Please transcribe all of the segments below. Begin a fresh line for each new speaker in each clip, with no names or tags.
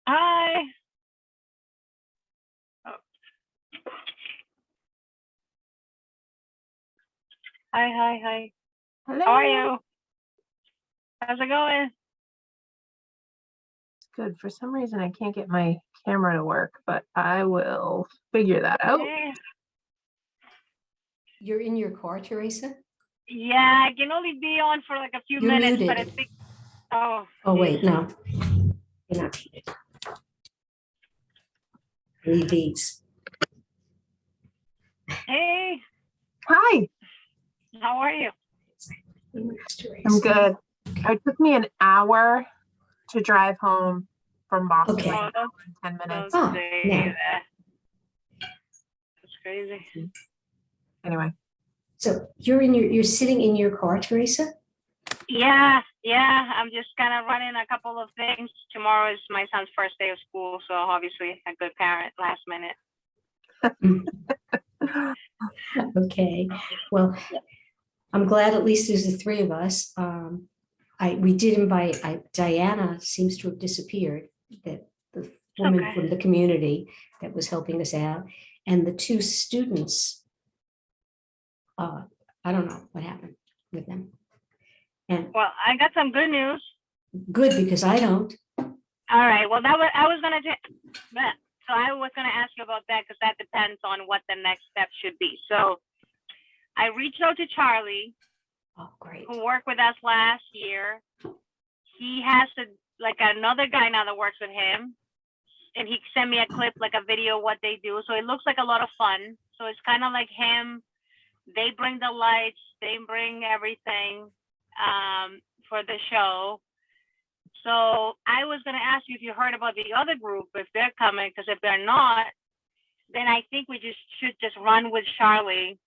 Hi. Oh. Hi.
Hello.
How are you? How's it going?
It's good. For some reason, I can't get my camera to work, but I will figure that out.
Okay.
You're in your car, Teresa?
Yeah, I can only be on for like a few
You're
minutes,
muted.
but I think. Oh.
Oh, wait, no. You're not muted. Leave these.
Hey,
Hi,
how are you?
I'm good. It took me an hour to drive home from Boston.
Okay.
Like
Oh,
an hour and 10 minutes.
don't
Oh,
say
no.
that. That's crazy.
Anyway,
So you're sitting in your car, Teresa?
Yeah. I'm just kind of running a couple of things. Tomorrow is my son's first day of school, so obviously a good parent last minute.
Okay. Well, I'm glad at least there's the three of us. We did invite, Diana seems to have disappeared, that the woman
Okay.
from the community that was helping us out, and the two students. I don't know what happened with them. And
Well, I got some good news.
good, because I don't.
All right. Well, I was gonna ask you about that because that depends on what the next step should be. So I reached out to Charlie,
Oh, great.
who worked with us last year. He has another guy now that works with him, and he sent me a clip, like a video, what they do. So it looks like a lot of fun. So it's kind of like him. They bring the lights, they bring everything for the show. So I was going to ask you if you heard about the other group, if they're coming, because if they're not, then I think we should just run with Charlie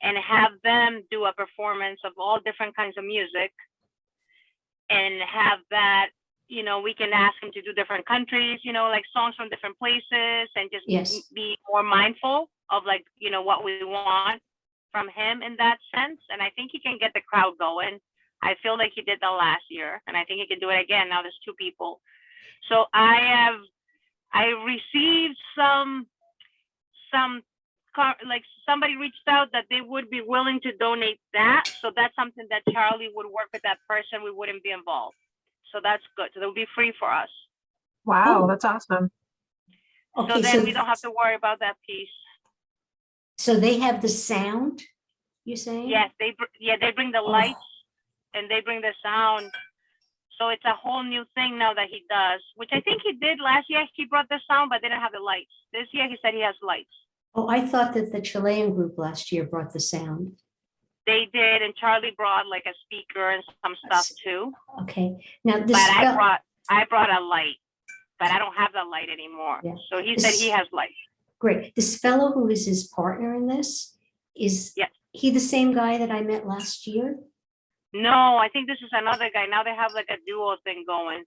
and have them do a performance of all different kinds of music, and have that, we can ask him to do different countries, like songs from different places, and just
Yes.
be more mindful of what we want from him in that sense. And I think he can get the crowd going. I feel like he did that last year, and I think he can do it again. Now there's two people. So I received some somebody reached out that they would be willing to donate that. So that's something that Charlie would work with that person. We wouldn't be involved. So that's good. So they'll be free for us.
wow,
Oh.
that's awesome.
Okay,
So then we don't have to worry about that piece.
So they have the sound, you're saying?
Yes, they bring the lights and they bring the sound. So it's a whole new thing now that he does, which I think he did last year. He brought the sound, but didn't have the lights. This year he said he has lights.
Oh, I thought that the Chilean group last year brought the sound.
They did, and Charlie brought like a speaker and some stuff too.
Okay, now this.
But I brought a light, but I don't have the light anymore.
Yeah.
So he said he has lights.
Great. This fellow who is his partner in this, is he the same guy that I met last year?
No, I think this is another guy. Now they have like a duo thing going.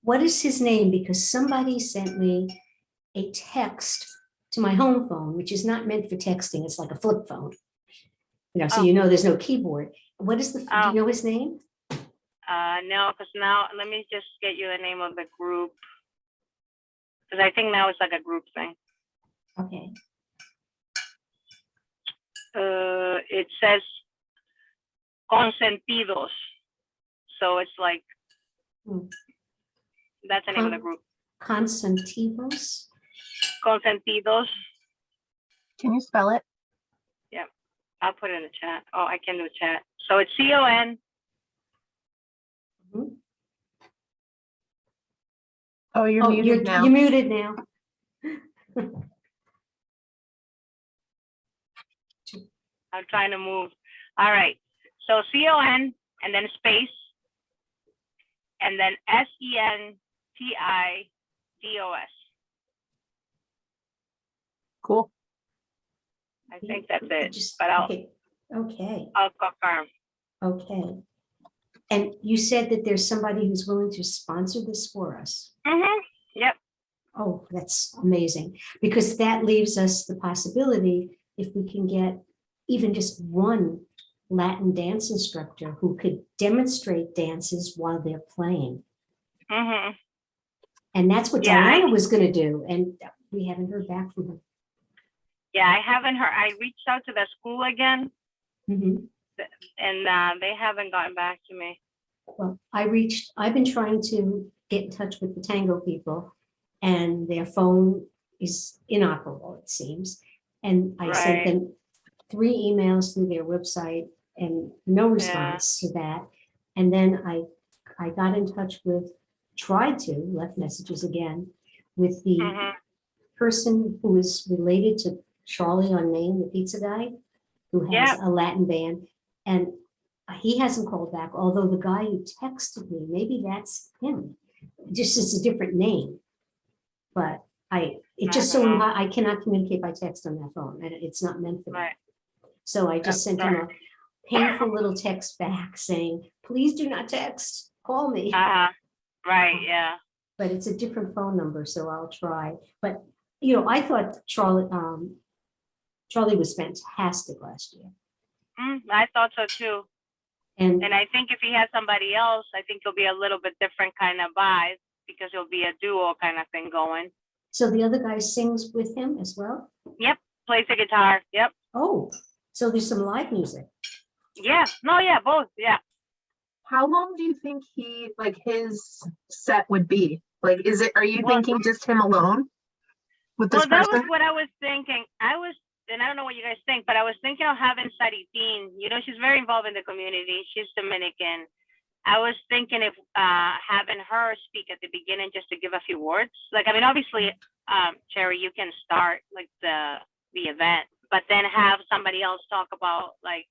What is his name? Because somebody sent me a text to my home phone, which is not meant for texting. It's like a flip phone. So there's no keyboard. What is do you know his name?
No, because now let me just get you the name of the group. Because I think now it's like a group thing.
Okay.
It says Consentidos. So it's like, that's the name of the group.
Consentidos?
Consentidos.
Can you spell it?
Yeah, I'll put it in the chat. Oh, I can do chat. So it's CON.
Mhm.
Oh, you're muted now.
You're muted now.
I'm trying to move. All right. So CON and then space and then SENTIDOS.
Cool.
I think that's it.
Just,
But I'll confirm.
Okay. And you said that there's somebody who's willing to sponsor this for us.
Mm-hmm. Yep.
Oh, that's amazing. Because that leaves us the possibility, if we can get even just one Latin dance instructor who could demonstrate dances while they're playing.
Mm-hmm.
And that's what
Yeah,
Diana was gonna do, and we haven't heard back from her.
Yeah, I haven't heard. I reached out to the school again,
Mhm.
and they haven't gotten back to me.
Well, I've been trying to get in touch with the Tango people, and their phone is inoperable, it seems. And I sent
Right.
them 3 emails through their website and no
Yeah.
response to that. And then I got in touch with, left messages again, with the
Mhm.
person who is related to Charlie on Main, the pizza guy, who has
Yep.
a Latin band. And he hasn't called back, although the guy who texted me, maybe that's him. Just it's a different name. But it just
I
so
don't know.
I cannot communicate by text on that phone, and it's not meant for that.
Right.
So I just sent him a painful little text back saying, please do not text, call me.
Right. Yeah.
But it's a different phone number, so I'll try. But, I thought Charlie was fantastic last year.
I thought so too.
And
And I think if he has somebody else, I think it'll be a little bit different kind of vibe because it'll be a duo kind of thing going.
so the other guy sings with him as well?
Yep. Plays the guitar. Yep.
Oh, so there's some live music.
Yeah. No. Yeah. Both. Yeah.
How long do you think his set would be? Like, are you
Well-
thinking just him alone with this
Well, that was
person?
what I was thinking. And I don't know what you guys think, but I was thinking of having Sadie Dean. She's very involved in the community. She's Dominican. I was thinking if having her speak at the beginning just to give a few words. Like, I mean, obviously, Cherry, you can start like the event, but then have somebody else talk about like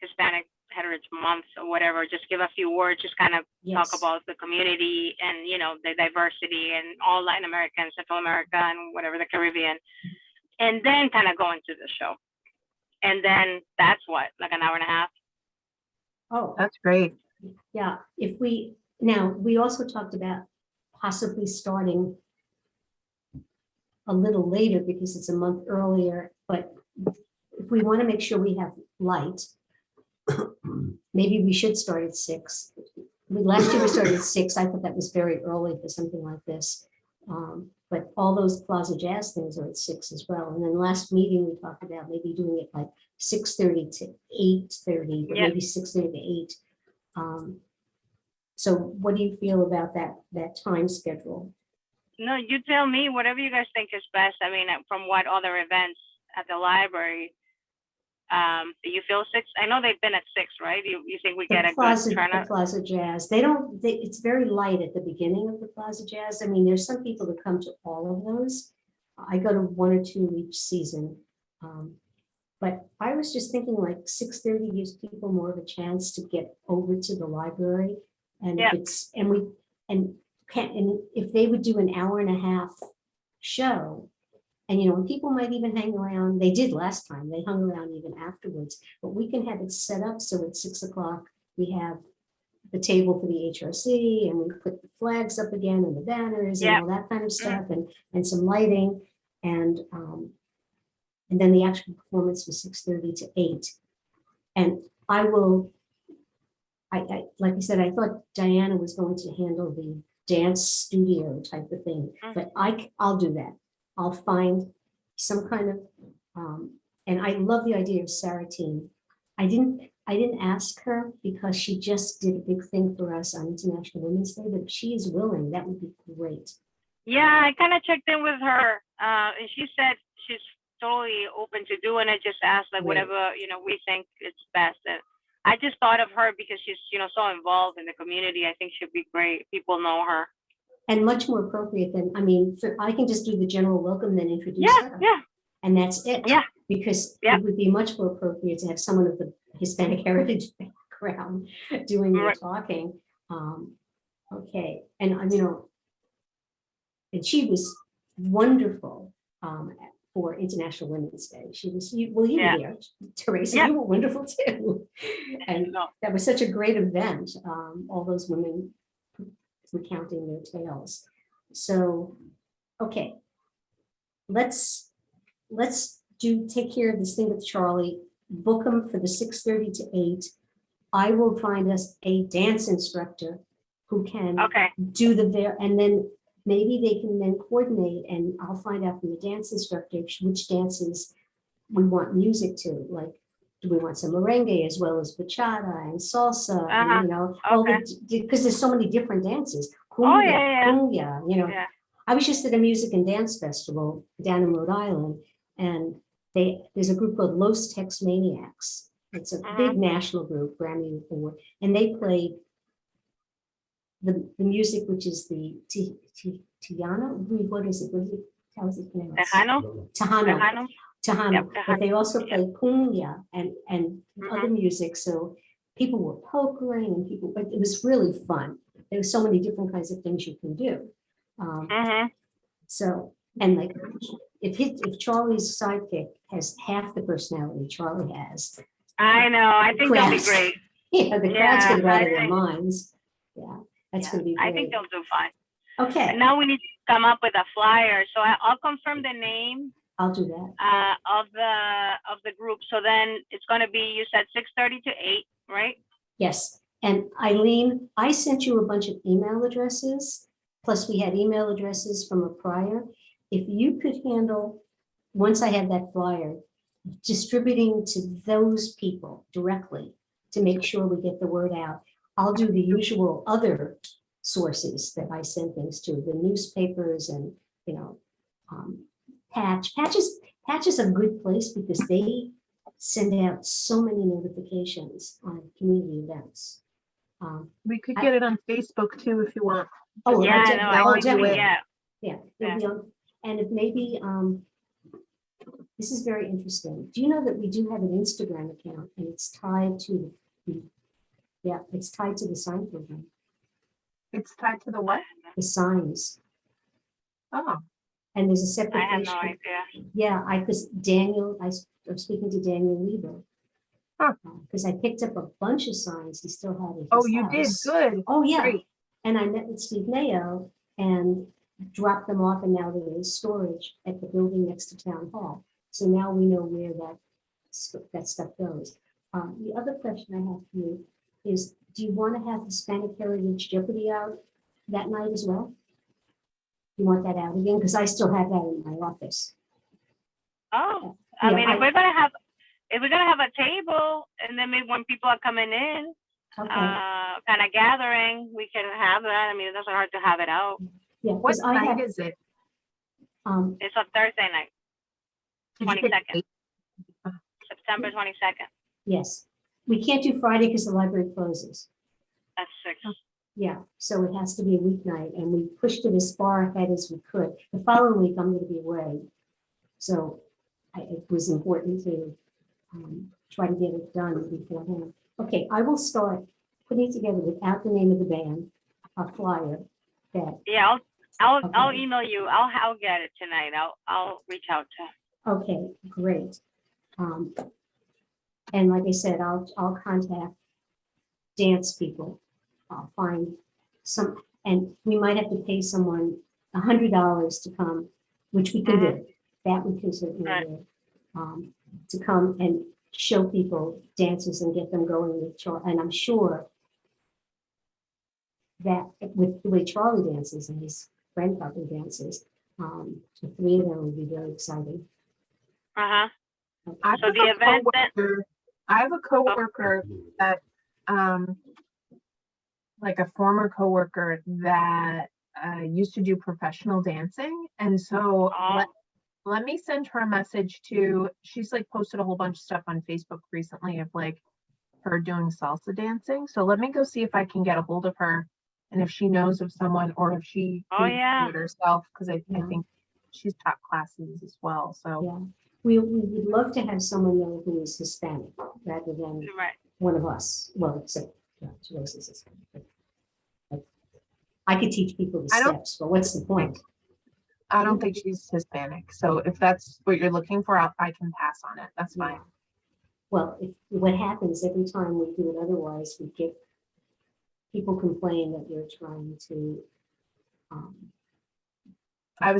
Hispanic Heritage Month or whatever. Just give a few words, just kind of
Yes.
talk about the community and the diversity and all Latin America and Central America and whatever, the Caribbean, and then kind of go into the show. And then that's what, like an hour and a half.
Oh,
That's great.
yeah. We also talked about possibly starting a little later because it's a month earlier, but if we want to make sure we have light, maybe we should start at 6. Last year we started at 6. I thought that was very early for something like this. But all those Plaza Jazz things are at 6 as well. And then last meeting, we talked about maybe doing it like 6:30 to 8:30, but
Yeah.
maybe 6:30 to 8. So what do you feel about that time schedule?
No, you tell me whatever you guys think is best. I mean, from what other events at the library, do you feel 6? I know they've been at 6, right? You think we get a good
The
turnout?
Plaza Jazz, it's very light at the beginning of the Plaza Jazz. I mean, there's some people that come to all of those. I go to 1 or 2 each season. But I was just thinking like 6:30 gives people more of a chance to get over to the library. And
Yeah.
if they would do an hour and a half show, and people might even hang around. They did last time. They hung around even afterwards. But we can have it set up so at 6 o'clock we have the table for the HRC, and we put the flags up again and the banners and
Yeah.
all that kind of stuff, and some lighting, and then the actual performance was 6:30 to 8. And I like I said, I thought Diana was going to handle the dance studio type of thing, but I'll do that. I'll find some kind of, and I love the idea of Saratine. I didn't ask her because she just did a big thing for us on International Women's Day, but if she is willing, that would be great.
Yeah, I kind of checked in with her, and she said she's totally open to doing it. Just ask like
Great.
whatever we think is best. And I just thought of her because she's so involved in the community. I think she'd be great. People know her.
And much more appropriate than, I can just do the general welcome, then introduce
Yeah,
her.
yeah,
And that's it.
Yeah.
Because
Yeah.
it would be much more appropriate to have someone of the Hispanic heritage background doing the
Right.
talking. Okay, and and she was wonderful for International Women's Day. She was, you were there, Teresa,
Yeah.
you were wonderful too. And
No.
that was such a great event, all those women recounting their tales. So, okay, let's take care of this thing with Charlie, book him for the 6:30 to 8. I will find us a dance instructor who can
Okay.
do and then maybe they can then coordinate, and I'll find out from the dance instructor which dances we want music to, like, do we want some merengue as well as bachata and salsa, and, you know, all because there's so many different dances. Cumbia, you know.
Yeah.
I was just at a music and dance festival down in Rhode Island, and there's a group called Los Tex Maniacs. It's a big national group, Grammy Award, and they played the music, which is the Tiana. What is it? How is it pronounced? Tejano.
Yep,
But they also play cumbia and other music. So people were pokering and but it was really fun. There were so many different kinds of things you can do. So, and like, if Charlie's sidekick has half the personality Charlie has,
I know. I think that'll be great.
Yeah, the crowd's gonna go out of their minds. Yeah, that's gonna be great.
I think they'll do fine.
Okay.
And now we need to come up with a flyer. So I'll confirm the name.
I'll do that.
Of the group. So then it's going to be, you said 6:30 to 8, right?
Yes. And Eileen, I sent you a bunch of email addresses, plus we had email addresses from a prior. If you could handle, once I have that flyer, distributing to those people directly to make sure we get the word out. I'll do the usual other sources that I send things to, the newspapers and, you know, Patch is a good place because they send out so many notifications on community events.
We could get it on Facebook too if you want.
Oh,
yeah,
yeah. And if maybe, this is very interesting. Do you know that we do have an Instagram account and it's tied to it's tied to the sign program.
It's tied to the what?
The signs.
Oh.
And there's a separate.
I have no idea.
Yeah, because Daniel, I'm speaking to Daniel Weaver. Because I picked up a bunch of signs he still had in his
Oh, you
house.
did? Good.
Oh, yeah.
Great.
And I met with Steve Mayo and dropped them off, and now they're in storage at the building next to Town Hall. So now we know where that stuff goes. The other question I have for you is, do you want to have Hispanic Heritage Jeopardy out that night as well? You want that out again? Because I still have that in my office.
Oh, I mean, if we're gonna have a table, and then maybe when people are coming in, kind of gathering, we can have that. I mean, it doesn't hurt to have it out.
Yeah.
What night is it?
It's on Thursday night, 22nd, September 22nd.
Yes, we can't do Friday because the library closes.
That's 6.
Yeah, so it has to be a weeknight, and we pushed it as far ahead as we could. The following week, I'm going to be away, so it was important to try to get it done beforehand. Okay, I will start putting together, without the name of the band, a flyer that.
Yeah, I'll email you. I'll get it tonight. I'll reach out to.
Okay, great. And like I said, I'll contact dance people. I'll find some, and we might have to pay someone $100 to come, which we can do. That we can certainly do. To come and show people dances and get them going with Charlie. And I'm sure that with the way Charlie dances and his friend probably dances, the 3 of them would be very exciting.
Okay.
So the event. I have a coworker that, like a former coworker that used to do professional dancing, and so let me send her a message too. She's like posted a whole bunch of stuff on Facebook recently of like her doing salsa dancing. So let me go see if I can get a hold of her, and if she knows of someone, or if she can do it herself, because I think she's taught classes as well. So
yeah, we would love to have someone though who is Hispanic rather than one of us. Well, except Teresa's Hispanic. I could teach people the steps, but what's the point?
I don't think she's Hispanic. So if that's what you're looking for, I can pass on it. That's fine.
Well, what happens every time we do it otherwise, we get people complain that you're trying to
I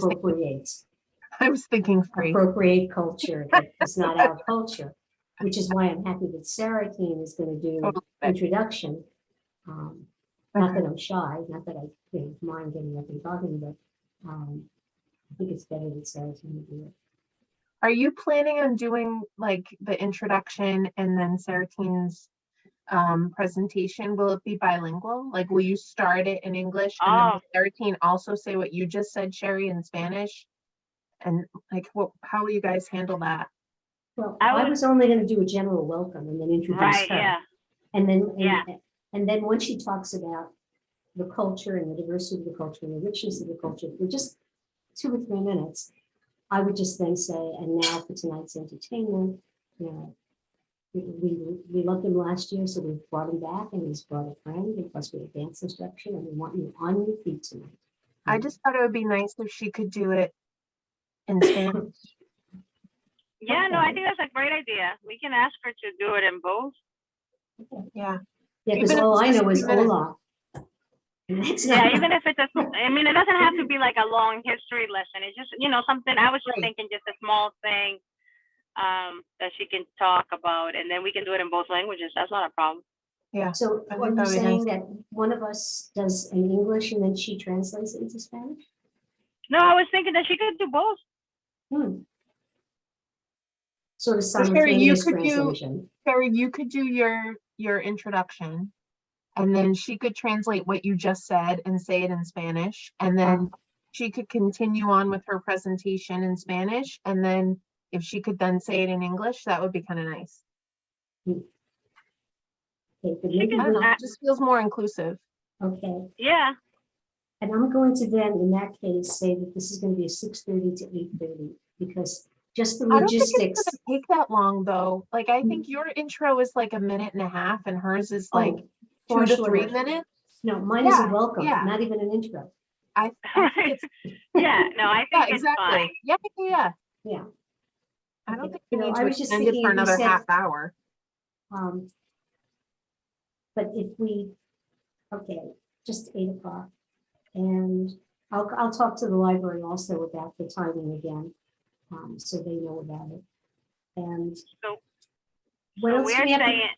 was thinking free.
Appropriate culture that is not our culture, which is why I'm happy that Sarah Keene is going to do introduction. Not
Okay.
that I'm shy, not that I mind getting up and talking, but I think it's better that Sarah's going to do it.
Are you planning on doing like the introduction and then Saratine's presentation? Will it be bilingual? Like, will you start it in English and then
Oh,
will Saratine also say what you just said, Sherry, in Spanish? And like, how will you guys handle that?
Well,
I
I
would-
was only going to do a general welcome and then introduce
right,
her.
yeah.
And then,
Yeah.
and then when she talks about the culture and the diversity of the culture and the richness of the culture for just 2 or 3 minutes, I would just then say, and now for tonight's entertainment, we loved him last year, so we've brought him back and he's brought a friend, and plus we have dance instruction, and we want you on your feet tonight.
I just thought it would be nice if she could do it in Spanish.
Yeah, no, I
Okay.
think that's a great idea. We can ask her to do it in both.
Yeah.
Yeah, because
Even if
all
it's
I
just
know
a
is
few minutes.
hola. And that's
Yeah,
not-
even if it's I mean, it doesn't have to be like a long history lesson. It's just, something, I was just
Right.
thinking just a small thing that she can talk about, and then we can do it in both languages. That's not a problem.
Yeah.
So
I
are
think
you
that'd be
saying that one of us does in English and then she translates it into Spanish?
No, I was thinking that she could do both.
Sort of
So Sherry,
simultaneous translation.
Sherry, you could do your introduction and then she could translate what you just said and say it in Spanish. And then she could continue on with her presentation in Spanish. And then if she could then say it in English, that would be kind of nice.
Okay, but
She
maybe
can-
I don't know, it just feels more inclusive.
okay.
Yeah.
And I'm going to then, in that case, say that this is going to be a 6:30 to 8:30 because just the
I don't think it's
logistics.
gonna take that long though. Like, I think your intro is like a minute and a half and hers is like
Oh,
2
far
to
shorter.
3 minutes.
No, mine is a
Yeah,
welcome,
yeah.
not even an intro.
I think it's,
Yeah, no, I
yeah,
think it's
exactly.
fine.
Yeah.
Yeah.
I don't
Okay.
think
You
we
know,
need
I
to
was just
extend it
thinking
for
if we
another
said-
half hour.
But if we, okay, just 8 o'clock. And I'll talk to the library also about the timing again, so they know about it. And
So-
what
So
else do we have?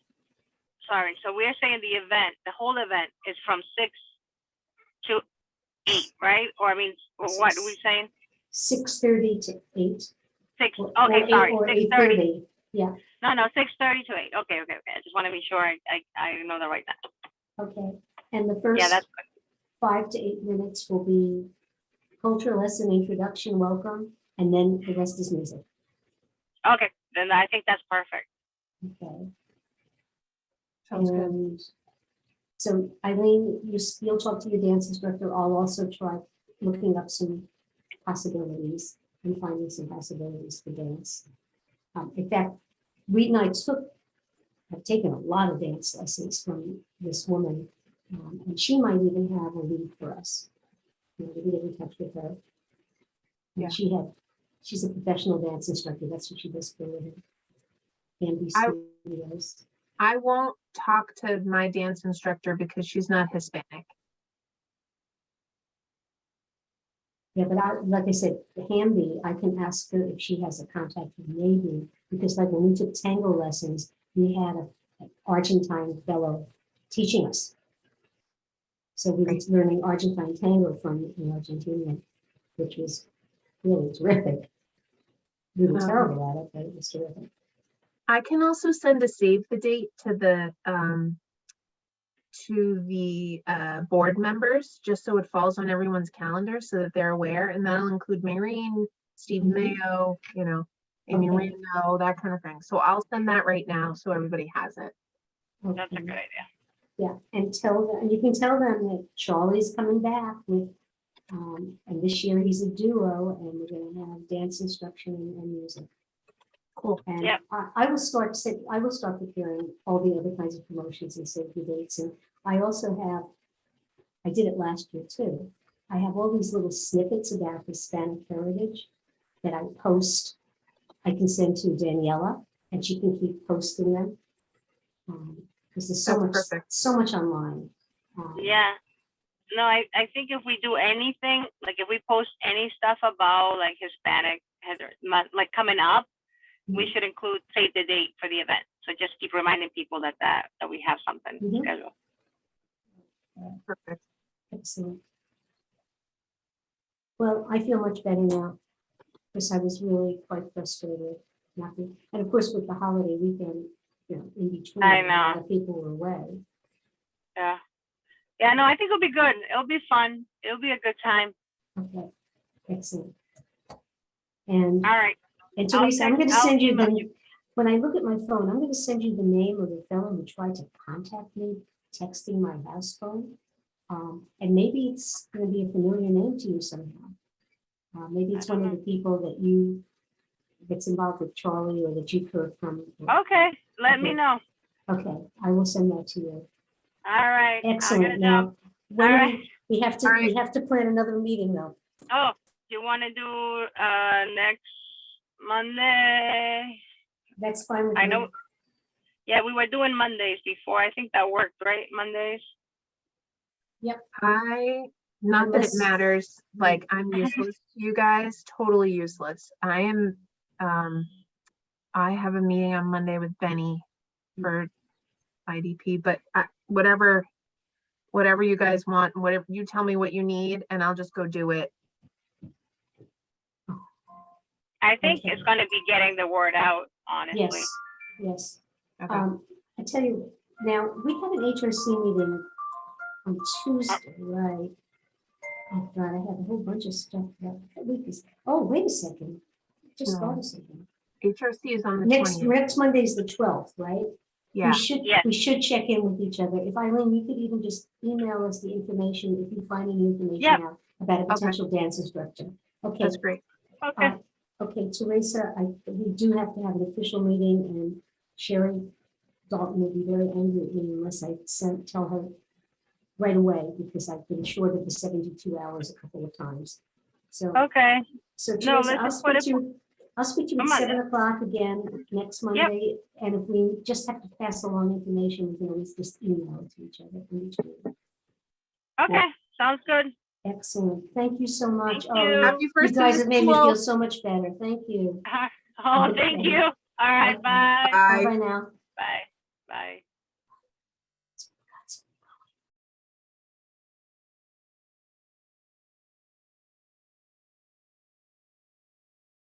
so we're saying the event, the whole event is from 6 to 8, right? Or I mean, what are we saying?
6:30 to 8.
6,
or
okay,
8
sorry,
or
6:30.
8:30. Yeah,
No, 6:30 to 8. Okay. I just want to be sure I know the right time.
okay. And the
Yeah,
first
that's
5 to 8 minutes will be culture lesson, introduction, welcome, and then the rest is music.
good. Okay, then I think that's perfect.
Okay.
Sounds good.
And so Eileen, you'll talk to your dance instructor. I'll also try looking up some possibilities and finding some possibilities for dance. In fact, Reed and I have taken a lot of dance lessons from this woman, and she might even have a lead for us. We get in touch with her.
Yeah.
And she's a professional dance instructor. That's what she does for a living. NBC Studios.
I won't talk to my dance instructor because she's not Hispanic.
Yeah, but like I said, Hamby, I can ask her if she has a contact with Navy, because like when we took tango lessons, we had an Argentine fellow teaching us. So we were
Great.
learning Argentine tango from an Argentinian, which was really terrific. We were terrible at it, but it was terrific.
I can also send a save the date to the board members, just so it falls on everyone's calendar so that they're aware, and that'll include Maureen, Steve Mayo, Amy
Okay.
Reno, that kind of thing. So I'll send that right now so everybody has it.
That's a
Okay.
good idea.
Yeah, and you can tell them that Charlie's coming back with, and this year he's a duo, and we're gonna have dance instruction and music.
Cool.
And
Yep.
I will start preparing all the other kinds of promotions and save the dates. And I also have, I did it last year too. I have all these little snippets about Hispanic heritage that I post. I can send to Daniela and she can keep posting them. Because there's
That's perfect.
so much online.
Yeah. No, I think if we do anything, like if we post any stuff about like Hispanic, like coming up, we should include save the date for the event. So just keep reminding people that we have something
Mhm.
scheduled.
Perfect.
Excellent. Well, I feel much better now because I was really quite frustrated. Nothing. And of course, with the holiday weekend, in between,
I
a lot
know.
of people were away.
Yeah. Yeah, no, I think it'll be good. It'll be fun. It'll be a good time.
Okay, excellent. And,
All right.
and Teresa, I'm going to
I'll
send you
email
the, when I look at my phone, I'm going to send you the name of the fellow who tried to contact me, texting my house phone. And maybe it's going to be a familiar name to you somehow. Maybe it's one of the people that's involved with Charlie or that you've heard from.
Okay. Let me
Okay.
know.
Okay, I will send that to you.
All right.
Excellent.
I'm gonna
Now,
jump.
when
All
do
right.
we have to,
All right.
we have to plan another meeting though.
Oh, you want to do next Monday?
That's fine with me.
I know. Yeah, we were doing Mondays before. I think that worked, right? Mondays.
Not that it
Unless-
matters, like I'm useless to you guys, totally useless. I have a meeting on Monday with Benny for IDP, but whatever you guys want, whatever you tell me what you need and I'll just go do it.
I think
Okay.
it's going to be getting the word out, honestly.
Yes, yes.
Okay.
I tell you, now, we have an HRC meeting on Tuesday, right? Oh, God, I have a whole bunch of stuff that week is, oh, wait a second. Just thought a second.
HRC is on the
Next
20th.
Monday is the 12th, right?
Yeah,
Yes.
We should check in with each other. If Eileen, you could even just email us the information, if you find any information
Yep.
out about a potential dance instructor. Okay,
that's great.
Okay.
okay, Teresa, we do have to have an official meeting, and Sherry Dalton will be very angry at me unless I tell her right away, because I've been short of the 72 hours a couple of times. So,
Okay.
so
No,
Teresa,
let's just put it
I'll speak to you
for
at
Monday.
7 o'clock again next Monday. And if we just have to pass along information, we can always just email it to each other.
Okay. Sounds good.
Excellent. Thank you so much.
Thank you.
Happy
You
first day
guys
of
have made me
school.
feel so much better. Thank you.
Oh, thank
Okay.
you. All right.
Okay.
Bye.
Bye.
Bye now.
Bye. Bye.